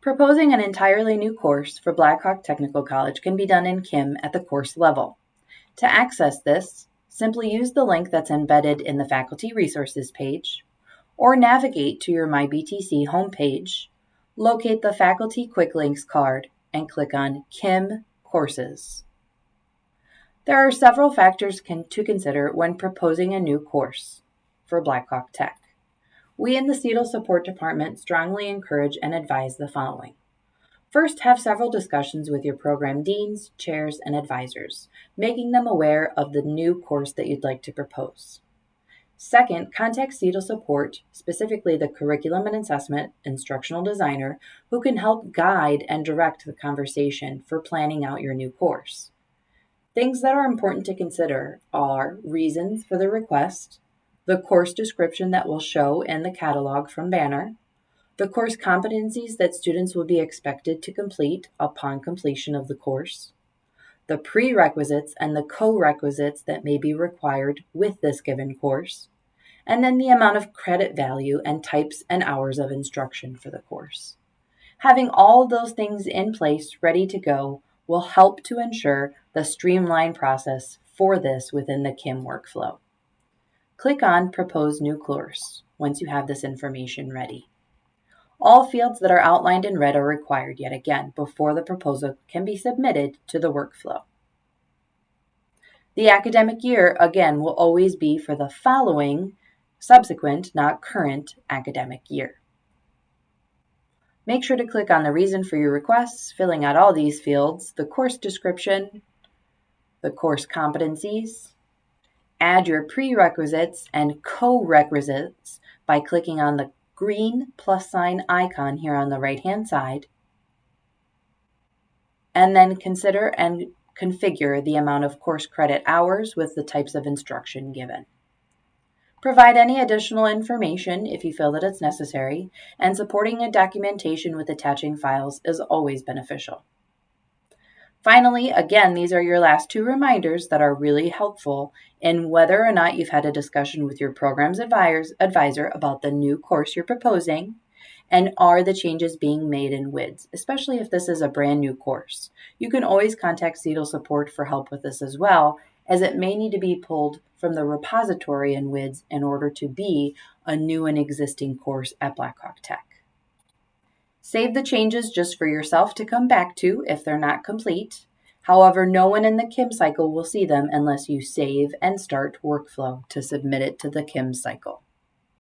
Proposing an entirely new course for Blackhawk Technical College can be done in CIM at the course level. To access this, simply use the link that's embedded in the Faculty Resources page, or navigate to your MyBTC homepage, locate the Faculty Quick Links card, and click on CIM Courses. There are several factors to consider when proposing a new course for Blackhawk Tech. We in the CEDL Support Department strongly encourage and advise the following. First, have several discussions with your program deans, chairs, and advisors, making them aware of the new course that you'd like to propose. Second, contact CEDL Support, specifically the Curriculum and Assessment Instructional Designer, who can help guide and direct the conversation for planning out your new course. Things that are important to consider are reasons for the request, the course description that will show in the catalog from Banner, the course competencies that students will be expected to complete upon completion of the course, the prerequisites and the co-requisites that may be required with this given course, and then the amount of credit value and types and hours of instruction for the course. Having all of those things in place ready to go will help to ensure the streamlined process for this within the CIM workflow. Click on Propose New Course once you have this information ready. All fields that are outlined in red are required yet again before the proposal can be submitted to the workflow. The academic year, again, will always be for the following subsequent, not current, academic year. Make sure to click on the reason for your requests, filling out all these fields, the course description, the course competencies. Add your prerequisites and co-requisites by clicking on the green plus sign icon here on the right-hand side. And then consider and configure the amount of course credit hours with the types of instruction given. Provide any additional information if you feel that it's necessary, and supporting a documentation with attaching files is always beneficial. Finally, again, these are your last two reminders that are really helpful in whether or not you've had a discussion with your program's advisor about the new course you're proposing, and are the changes being made in WIDS, especially if this is a brand new course. You can always contact CEDL Support for help with this as well, as it may need to be pulled from the repository in WIDS in order to be a new and existing course at Blackhawk Tech. Save the changes just for yourself to come back to if they're not complete. However, no one in the CIM cycle will see them unless you save and start workflow to submit it to the CIM cycle.